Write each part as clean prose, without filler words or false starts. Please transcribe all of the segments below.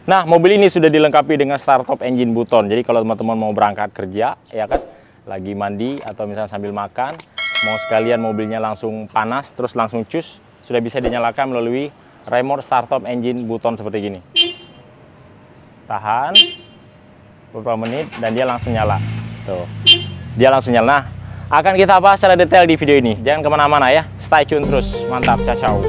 Nah, mobil ini sudah dilengkapi dengan startup engine button. Jadi kalau teman-teman mau berangkat kerja, ya kan, lagi mandi atau misalnya sambil makan, mau sekalian mobilnya langsung panas, terus langsung cus, sudah bisa dinyalakan melalui remote startup engine button seperti gini. Tahan beberapa menit dan dia langsung nyala. Tuh, dia langsung nyala. Nah, akan kita bahas secara detail di video ini. Jangan kemana-mana ya, stay tune terus. Mantap, ciao.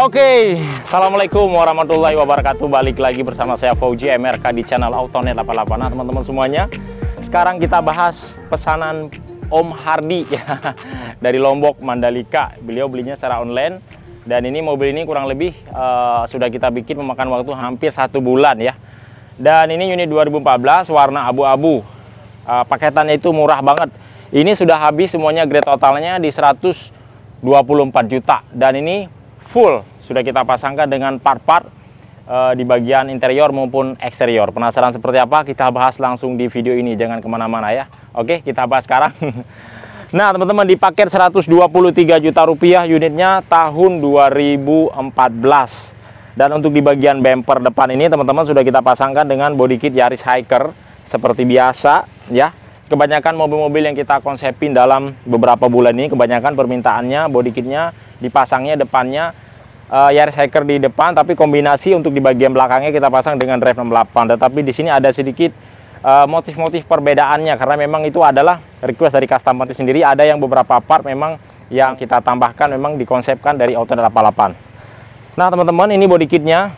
Oke, assalamualaikum warahmatullahi wabarakatuh. Balik lagi bersama saya Fauji MRK di channel Autonet 88. Nah, teman-teman semuanya, sekarang kita bahas pesanan Om Hardi ya, dari Lombok, Mandalika. Beliau belinya secara online, dan ini mobil ini kurang lebih sudah kita bikin memakan waktu hampir 1 bulan ya. Dan ini unit 2014 warna abu-abu. Paketannya itu murah banget. Ini sudah habis semuanya, grade totalnya di 124 juta, dan ini full sudah kita pasangkan dengan part-part di bagian interior maupun eksterior. Penasaran seperti apa? Kita bahas langsung di video ini, jangan kemana-mana ya. Oke, kita bahas sekarang. Nah teman-teman, di paket 123 juta rupiah, unitnya tahun 2014. Dan untuk di bagian bumper depan ini teman-teman sudah kita pasangkan dengan body kit Yaris Hiker seperti biasa ya. Kebanyakan mobil-mobil yang kita konsepin dalam beberapa bulan ini, kebanyakan permintaannya body kitnya dipasangnya depannya Yaris Hiker di depan, tapi kombinasi untuk di bagian belakangnya kita pasang dengan Drive 68. Tetapi di sini ada sedikit motif-motif perbedaannya, karena memang itu adalah request dari customer itu sendiri. Ada yang beberapa part memang yang kita tambahkan, memang dikonsepkan dari Autonet 88. Nah teman-teman, ini body kitnya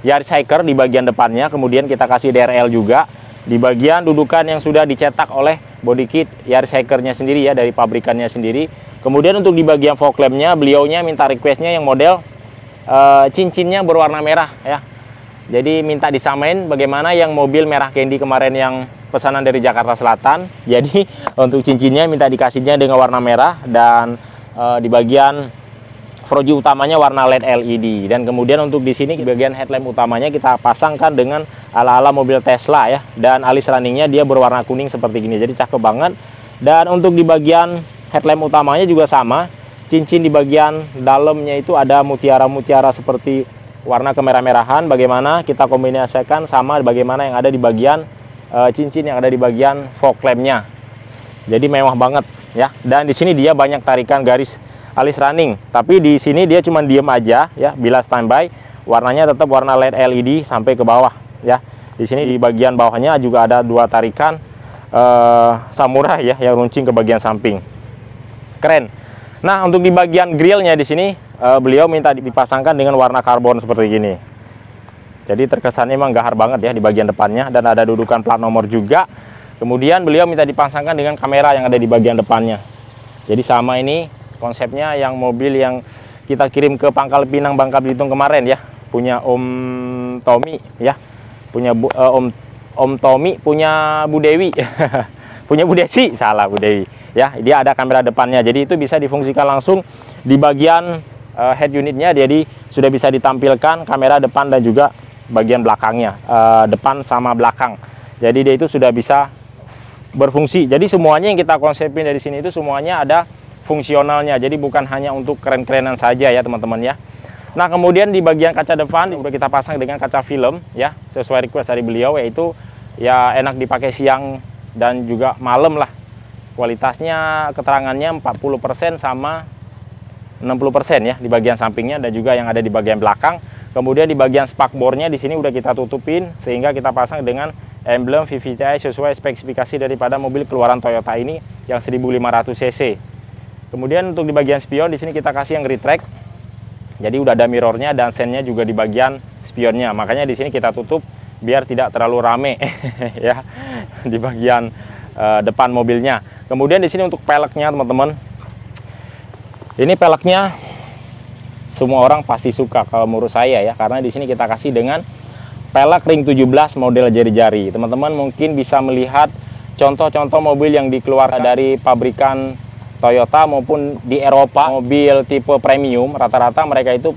Yaris Hiker di bagian depannya, kemudian kita kasih DRL juga di bagian dudukan yang sudah dicetak oleh body kit Yaris Hikernya sendiri ya, dari pabrikannya sendiri. Kemudian untuk di bagian fog lampnya, beliaunya minta requestnya yang model cincinnya berwarna merah ya. Jadi minta disamain bagaimana yang mobil merah candy kemarin yang pesanan dari Jakarta Selatan. Jadi untuk cincinnya minta dikasihnya dengan warna merah, dan di bagian froji utamanya warna LED LED. Dan kemudian untuk di sini di bagian headlamp utamanya kita pasangkan dengan ala-ala mobil Tesla ya. Dan alis runningnya dia berwarna kuning seperti gini. Jadi cakep banget. Dan untuk di bagian headlamp utamanya juga sama. Cincin di bagian dalamnya itu ada mutiara-mutiara seperti warna kemerah-merahan. Bagaimana kita kombinasikan sama bagaimana yang ada di bagian cincin yang ada di bagian fog lampnya. Jadi mewah banget ya. Dan di sini dia banyak tarikan garis alis running. Tapi di sini dia cuma diem aja ya. Bila standby, warnanya tetap warna LED LED sampai ke bawah ya. Di sini di bagian bawahnya juga ada 2 tarikan samurai ya, yang runcing ke bagian samping. Keren. Nah, untuk di bagian grillnya di sini beliau minta dipasangkan dengan warna karbon seperti gini. Jadi terkesannya memang gahar banget ya di bagian depannya, dan ada dudukan plat nomor juga. Kemudian beliau minta dipasangkan dengan kamera yang ada di bagian depannya. Jadi sama ini konsepnya yang mobil yang kita kirim ke Pangkal Pinang, Bangka Belitung kemarin ya, punya Om Tommy ya, punya Om Tommy, punya Bu Dewi, punya Bu Desi, salah, Bu Dewi. Ya, dia ada kamera depannya, jadi itu bisa difungsikan langsung di bagian head unitnya. Jadi sudah bisa ditampilkan kamera depan dan juga bagian belakangnya, depan sama belakang. Jadi dia itu sudah bisa berfungsi. Jadi semuanya yang kita konsepin dari sini itu semuanya ada fungsionalnya. Jadi bukan hanya untuk keren-kerenan saja ya teman-teman ya. Nah, kemudian di bagian kaca depan udah kita pasang dengan kaca film ya, sesuai request dari beliau, yaitu ya enak dipakai siang dan juga malam lah. Kualitasnya, keterangannya 40% sama 60% ya di bagian sampingnya dan juga yang ada di bagian belakang. Kemudian di bagian spakbornya di sini udah kita tutupin sehingga kita pasang dengan emblem VVTi sesuai spesifikasi daripada mobil keluaran Toyota ini yang 1500 cc. Kemudian untuk di bagian spion di sini kita kasih yang retract. Jadi udah ada mirrornya dan sennya juga di bagian spionnya. Makanya di sini kita tutup biar tidak terlalu rame ya di bagian depan mobilnya. Kemudian di sini untuk peleknya teman-teman. Ini peleknya semua orang pasti suka kalau menurut saya ya, karena di sini kita kasih dengan pelek ring 17 model jari-jari. Teman-teman mungkin bisa melihat contoh-contoh mobil yang dikeluarkan dari pabrikan Toyota maupun di Eropa, mobil tipe premium, rata-rata mereka itu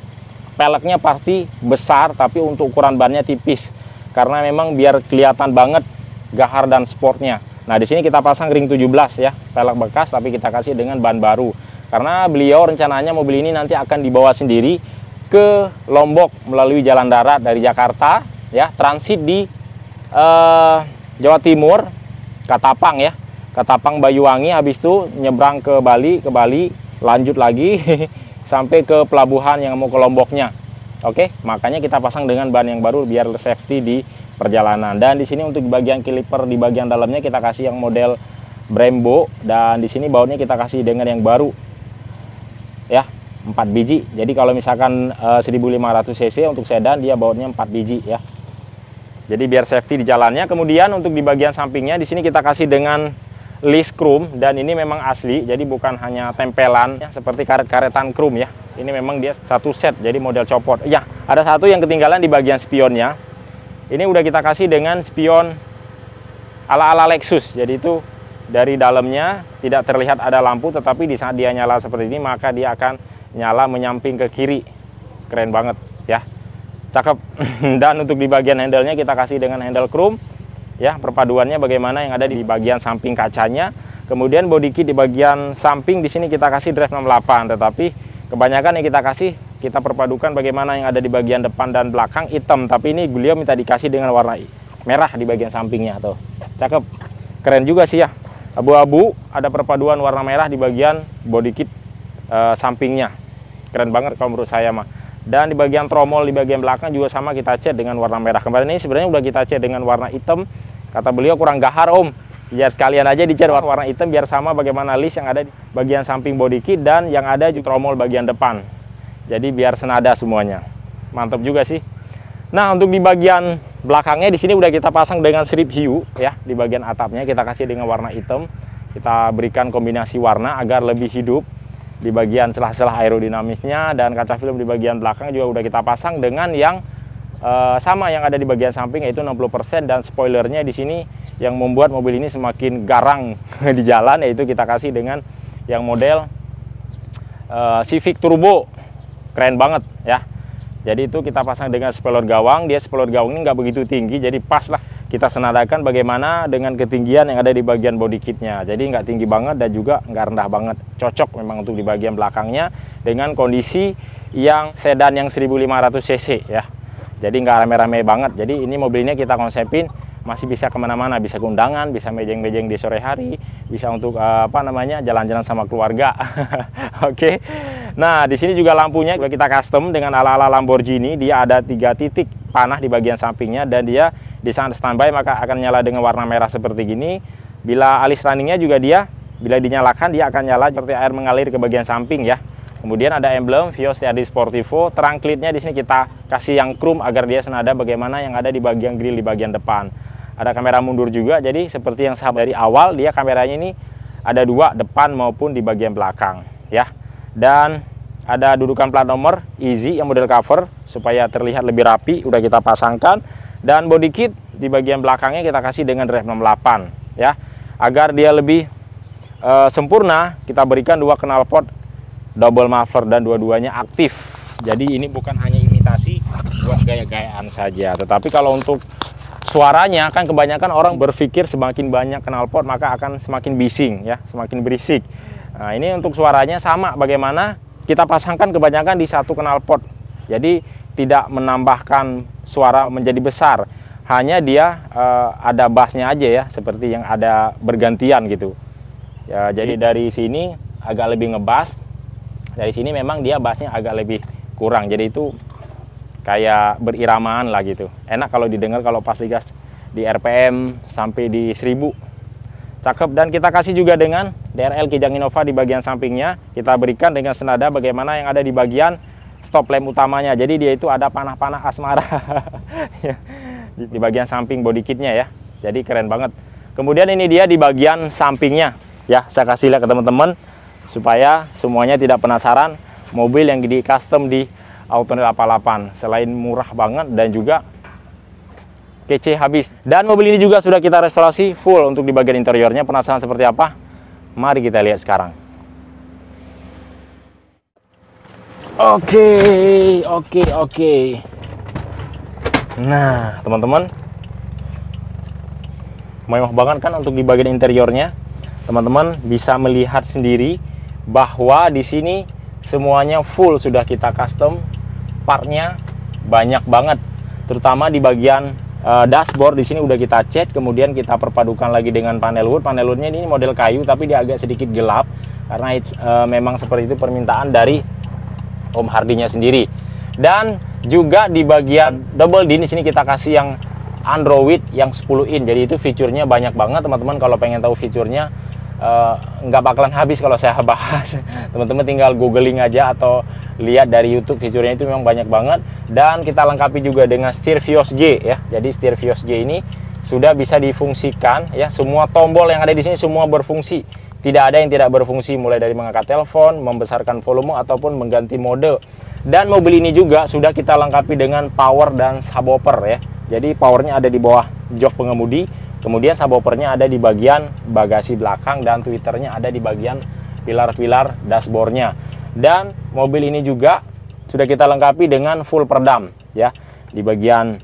peleknya pasti besar tapi untuk ukuran bannya tipis. Karena memang biar kelihatan banget gahar dan sportnya. Nah, di sini kita pasang ring 17 ya, pelek bekas tapi kita kasih dengan ban baru. Karena beliau rencananya mobil ini nanti akan dibawa sendiri ke Lombok melalui jalan darat dari Jakarta ya, transit di Jawa Timur, Katapang ya, Katapang Banyuwangi, habis itu nyebrang ke Bali, lanjut lagi sampai ke pelabuhan yang mau ke Lomboknya. Oke, makanya kita pasang dengan ban yang baru biar safety di perjalanan. Dan di sini untuk bagian kiliper di bagian dalamnya kita kasih yang model Brembo, dan di sini bautnya kita kasih dengan yang baru ya, 4 biji. Jadi kalau misalkan 1500 cc untuk sedan dia bautnya 4 biji ya. Jadi biar safety di jalannya. Kemudian untuk di bagian sampingnya di sini kita kasih dengan list chrome, dan ini memang asli. Jadi bukan hanya tempelan ya, seperti karet-karetan chrome ya. Ini memang dia satu set jadi model copot. Ya, ada satu yang ketinggalan di bagian spionnya. Ini udah kita kasih dengan spion ala-ala Lexus. Jadi itu dari dalamnya tidak terlihat ada lampu, tetapi di saat dia nyala seperti ini maka dia akan nyala menyamping ke kiri. Keren banget ya, cakep. Dan untuk di bagian handle-nya kita kasih dengan handle chrome ya, perpaduannya bagaimana yang ada di bagian samping kacanya. Kemudian body kit di bagian samping di sini kita kasih drive 68, tetapi kebanyakan yang kita perpadukan bagaimana yang ada di bagian depan dan belakang hitam, tapi ini beliau minta dikasih dengan warna merah di bagian sampingnya tuh. Cakep, keren juga sih ya. Abu-abu, ada perpaduan warna merah di bagian body kit sampingnya. Keren banget kalau menurut saya mah. Dan di bagian tromol di bagian belakang juga sama kita cat dengan warna merah. Kemarin ini sebenarnya udah kita cat dengan warna hitam. Kata beliau kurang gahar om, biar sekalian aja dicat warna hitam biar sama bagaimana list yang ada di bagian samping body kit dan yang ada di tromol bagian depan. Jadi biar senada semuanya. Mantap juga sih. Nah, untuk di bagian belakangnya di sini udah kita pasang dengan strip hiu ya, di bagian atapnya kita kasih dengan warna hitam. Kita berikan kombinasi warna agar lebih hidup di bagian celah-celah aerodinamisnya, dan kaca film di bagian belakang juga udah kita pasang dengan yang sama yang ada di bagian samping, yaitu 60%, dan spoilernya di sini yang membuat mobil ini semakin garang di jalan, yaitu kita kasih dengan yang model Civic Turbo. Keren banget ya. Jadi itu kita pasang dengan spoiler gawang. Dia spoiler gawang ini nggak begitu tinggi, jadi pas lah kita senadakan bagaimana dengan ketinggian yang ada di bagian body kitnya. Jadi nggak tinggi banget dan juga nggak rendah banget. Cocok memang untuk di bagian belakangnya dengan kondisi yang sedan yang 1500 cc ya. Jadi nggak rame-rame banget. Jadi ini mobilnya kita konsepin masih bisa kemana-mana, bisa ke undangan, bisa mejeng-mejeng di sore hari, bisa untuk jalan-jalan sama keluarga. Oke. Nah, di sini juga lampunya kita custom dengan ala-ala Lamborghini. Dia ada 3 titik panah di bagian sampingnya, dan dia di saat standby maka akan nyala dengan warna merah seperti gini. Bila alis runningnya juga dia, bila dinyalakan dia akan nyala seperti air mengalir ke bagian samping ya. Kemudian ada emblem Vios TRD Sportivo. Terang klitnya di sini kita kasih yang chrome agar dia senada bagaimana yang ada di bagian grill di bagian depan. Ada kamera mundur juga, jadi seperti yang sahabat dari awal, dia kameranya ini ada 2, depan maupun di bagian belakang ya. Dan ada dudukan plat nomor easy yang model cover supaya terlihat lebih rapi, udah kita pasangkan. Dan body kit di bagian belakangnya kita kasih dengan drive 68 ya, agar dia lebih sempurna. Kita berikan 2 knalpot double muffler dan dua-duanya aktif. Jadi ini bukan hanya imitasi buat gaya-gayaan saja, tetapi kalau untuk suaranya kan kebanyakan orang berpikir semakin banyak knalpot maka akan semakin bising ya, semakin berisik. Nah, ini untuk suaranya sama, bagaimana kita pasangkan kebanyakan di satu knalpot. Jadi tidak menambahkan suara menjadi besar, hanya dia ada bassnya aja ya, seperti yang ada bergantian gitu. Ya, jadi dari sini agak lebih ngebass, dari sini memang dia bassnya agak lebih kurang. Jadi itu kayak beriramaan lah gitu. Enak kalau didengar kalau pas digas di RPM sampai di 1000. Cakep. Dan kita kasih juga dengan DRL Kijang Innova di bagian sampingnya. Kita berikan dengan senada bagaimana yang ada di bagian stop lamp utamanya. Jadi dia itu ada panah-panah asmara di bagian samping body kitnya ya. Jadi keren banget. Kemudian ini dia di bagian sampingnya ya. Saya kasih lihat ke teman-teman supaya semuanya tidak penasaran mobil yang di custom di Autonet 88. Selain murah banget dan juga kece habis. Dan mobil ini juga sudah kita restorasi full untuk di bagian interiornya. Penasaran seperti apa? Mari kita lihat sekarang. Oke. Nah, teman-teman, mewah banget kan untuk di bagian interiornya. Teman-teman bisa melihat sendiri bahwa di sini semuanya full sudah kita custom. Partnya banyak banget, terutama di bagian dashboard. Di sini udah kita cat, kemudian kita perpadukan lagi dengan panel wood. Panel woodnya ini model kayu tapi dia agak sedikit gelap karena memang seperti itu permintaan dari Om Hardy-nya sendiri. Dan juga di bagian double din di sini kita kasih yang Android yang 10 in. Jadi itu fiturnya banyak banget teman-teman. Kalau pengen tahu fiturnya nggak bakalan habis kalau saya bahas. Teman-teman tinggal googling aja atau lihat dari YouTube, fiturnya itu memang banyak banget. Dan kita lengkapi juga dengan setir Vios G ya. Jadi setir Vios G ini sudah bisa difungsikan ya. Semua tombol yang ada di sini semua berfungsi. Tidak ada yang tidak berfungsi, mulai dari mengangkat telepon, membesarkan volume ataupun mengganti mode. Dan mobil ini juga sudah kita lengkapi dengan power dan subwoofer ya. Jadi powernya ada di bawah jok pengemudi, kemudian subwoofernya ada di bagian bagasi belakang, dan tweeternya ada di bagian pilar-pilar dashboardnya. Dan mobil ini juga sudah kita lengkapi dengan full peredam ya, di bagian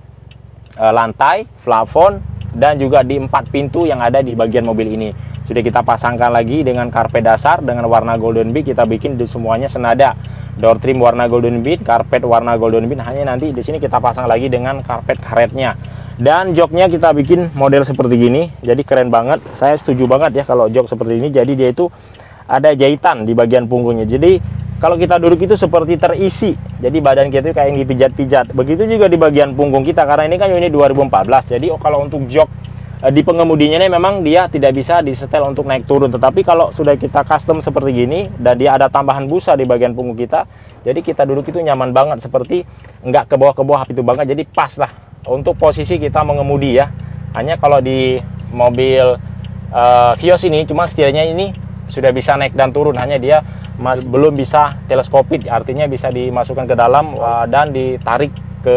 lantai, plafon, dan juga di 4 pintu yang ada di bagian mobil ini. Sudah kita pasangkan lagi dengan karpet dasar dengan warna golden bead. Kita bikin di semuanya senada. Door trim warna golden bead, karpet warna golden bead. Hanya nanti di sini kita pasang lagi dengan karpet karetnya. Dan joknya kita bikin model seperti gini. Jadi keren banget. Saya setuju banget ya kalau jok seperti ini. Jadi dia itu ada jahitan di bagian punggungnya. Jadi kalau kita duduk itu seperti terisi. Jadi badan kita itu kayak yang dipijat-pijat. Begitu juga di bagian punggung kita, karena ini kan unit 2014. Jadi kalau untuk jok di pengemudinya ini memang dia tidak bisa disetel untuk naik turun. Tetapi kalau sudah kita custom seperti gini dan dia ada tambahan busa di bagian punggung kita, jadi kita duduk itu nyaman banget, seperti nggak ke bawah itu banget. Jadi pas lah untuk posisi kita mengemudi ya. Hanya kalau di mobil Vios ini cuma setirnya ini sudah bisa naik dan turun, hanya dia belum bisa teleskopik, artinya bisa dimasukkan ke dalam dan ditarik ke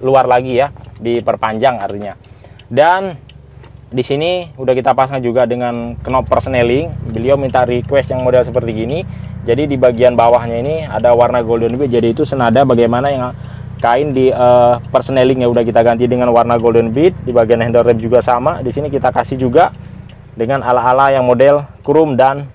luar lagi ya, diperpanjang artinya. Dan di sini udah kita pasang juga dengan knob persneling. Beliau minta request yang model seperti gini. Jadi di bagian bawahnya ini ada warna golden bead. Jadi itu senada bagaimana yang kain di persneling ya udah kita ganti dengan warna golden bead. Di bagian handle rem juga sama. Di sini kita kasih juga dengan ala-ala yang model chrome dan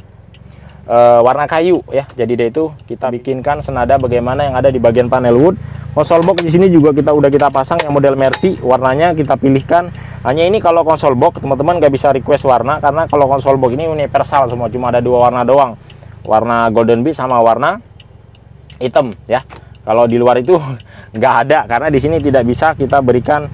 warna kayu ya. Jadi dia itu kita bikinkan senada bagaimana yang ada di bagian panel wood. Konsol box di sini juga udah kita pasang yang model Mercy. Warnanya kita pilihkan. Hanya ini kalau konsol box teman-teman nggak bisa request warna, karena kalau konsol box ini universal semua, cuma ada 2 warna doang, warna golden bead sama warna hitam ya. Kalau di luar itu nggak ada, karena di sini tidak bisa kita berikan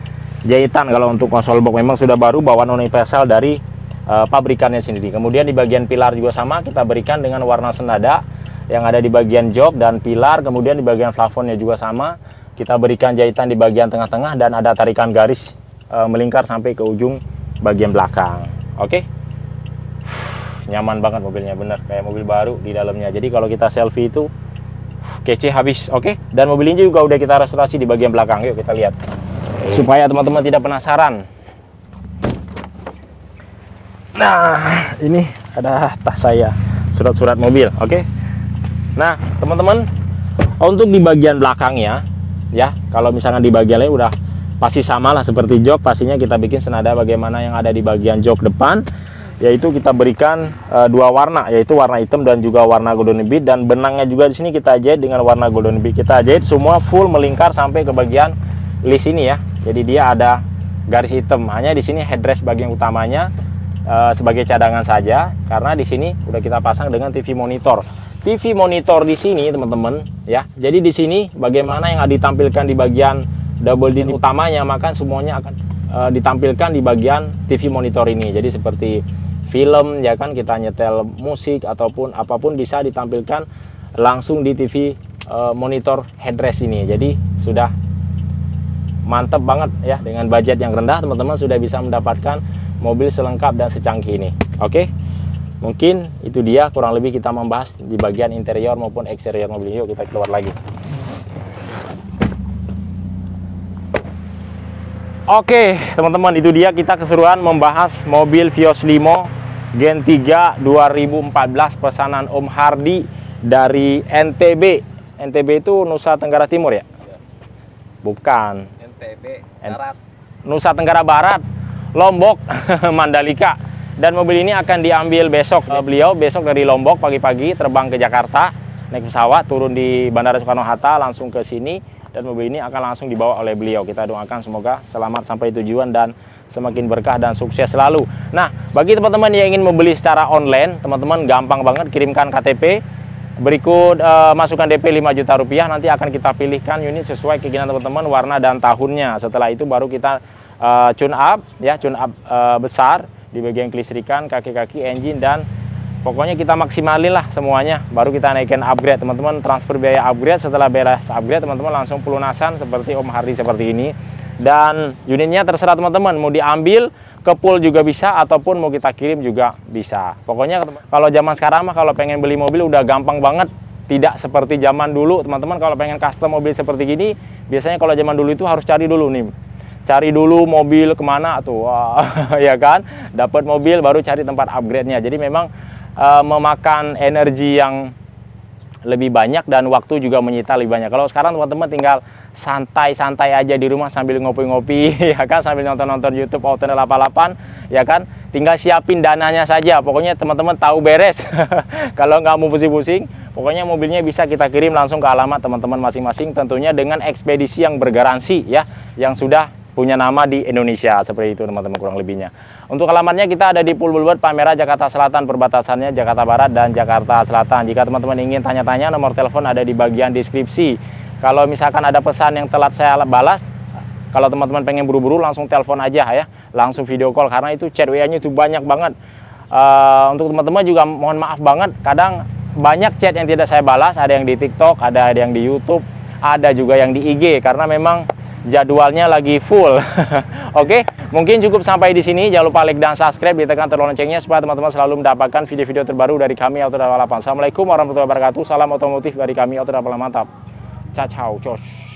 jahitan. Kalau untuk konsol box memang sudah baru bawaan universal dari pabrikannya sendiri. Kemudian di bagian pilar juga sama, kita berikan dengan warna senada yang ada di bagian jok dan pilar. Kemudian di bagian plafonnya juga sama, kita berikan jahitan di bagian tengah-tengah dan ada tarikan garis melingkar sampai ke ujung bagian belakang. Oke, nyaman banget mobilnya, bener kayak mobil baru di dalamnya. Jadi kalau kita selfie itu kece habis. Oke, dan mobil ini juga udah kita restorasi di bagian belakang. Yuk kita lihat supaya teman-teman tidak penasaran. Nah, ini ada tas saya, surat-surat mobil. Oke, nah teman-teman, untuk di bagian belakangnya ya, kalau misalkan di bagian lain udah pasti sama lah seperti jok. Pastinya kita bikin senada bagaimana yang ada di bagian jok depan, yaitu kita berikan dua warna, yaitu warna hitam dan juga warna golden bead. Dan benangnya juga di sini kita jahit dengan warna golden bead. Kita jahit semua full melingkar sampai ke bagian list ini ya. Jadi dia ada garis hitam. Hanya di sini headrest bagian utamanya sebagai cadangan saja, karena di sini udah kita pasang dengan TV monitor. TV monitor di sini teman-teman ya. Jadi di sini bagaimana yang ditampilkan di bagian double din utamanya, maka semuanya akan ditampilkan di bagian TV monitor ini. Jadi seperti film ya kan, kita nyetel musik ataupun apapun bisa ditampilkan langsung di TV monitor headrest ini. Jadi sudah mantap banget ya, dengan budget yang rendah teman-teman sudah bisa mendapatkan mobil selengkap dan secanggih ini. Oke, mungkin itu dia kurang lebih kita membahas di bagian interior maupun eksterior mobil. Yuk kita keluar lagi. Oke teman-teman, itu dia kita keseruan membahas mobil Vios Limo Gen 3 2014 pesanan Om Hardi dari NTB. NTB itu Nusa Tenggara Timur ya? Bukan. NTB Barat. Nusa Tenggara Barat, Lombok, Mandalika. Dan mobil ini akan diambil besok. Beliau besok dari Lombok pagi-pagi terbang ke Jakarta, naik pesawat, turun di Bandara Soekarno-Hatta, langsung ke sini. Dan mobil ini akan langsung dibawa oleh beliau. Kita doakan semoga selamat sampai tujuan dan semakin berkah dan sukses selalu. Nah, bagi teman-teman yang ingin membeli secara online, teman-teman gampang banget, kirimkan KTP. Berikut masukkan DP 5 juta rupiah, nanti akan kita pilihkan unit sesuai keinginan teman-teman, warna dan tahunnya. Setelah itu baru kita tune up ya, tune up besar di bagian kelistrikan, kaki-kaki, engine, dan pokoknya kita maksimalin lah semuanya. Baru kita naikkan upgrade teman-teman, transfer biaya upgrade. Setelah beres upgrade teman-teman langsung pelunasan seperti Om Hardi seperti ini. Dan unitnya terserah teman-teman, mau diambil ke pool juga bisa, ataupun mau kita kirim juga bisa. Pokoknya kalau zaman sekarang mah kalau pengen beli mobil udah gampang banget. Tidak seperti zaman dulu teman-teman. Kalau pengen custom mobil seperti gini, biasanya kalau zaman dulu itu harus cari dulu nih, cari dulu mobil kemana tuh, ya kan, dapat mobil baru cari tempat upgrade-nya. Jadi memang memakan energi yang lebih banyak dan waktu juga menyita lebih banyak. Kalau sekarang teman-teman tinggal santai-santai aja di rumah sambil ngopi-ngopi ya kan, sambil nonton-nonton YouTube Autonet 88 ya kan, tinggal siapin dananya saja. Pokoknya teman-teman tahu beres. Kalau nggak mau pusing-pusing, pokoknya mobilnya bisa kita kirim langsung ke alamat teman-teman masing-masing, tentunya dengan ekspedisi yang bergaransi ya, yang sudah punya nama di Indonesia. Seperti itu teman-teman kurang lebihnya. Untuk alamatnya kita ada di Pool Boulevard Palmerah, Jakarta Selatan, perbatasannya Jakarta Barat dan Jakarta Selatan. Jika teman-teman ingin tanya-tanya, nomor telepon ada di bagian deskripsi. Kalau misalkan ada pesan yang telat saya balas, kalau teman-teman pengen buru-buru langsung telepon aja ya, langsung video call, karena itu chat WA-nya itu banyak banget. Untuk teman-teman juga mohon maaf banget, kadang banyak chat yang tidak saya balas, ada yang di TikTok, ada yang di YouTube, ada juga yang di IG, karena memang jadwalnya lagi full. Oke, mungkin cukup sampai di sini. Jangan lupa like dan subscribe, ditekan tombol loncengnya supaya teman-teman selalu mendapatkan video-video terbaru dari kami Autonet 88. Assalamualaikum warahmatullahi wabarakatuh. Salam otomotif dari kami Autonet 88. Mantap. Ciao, ciao, cos.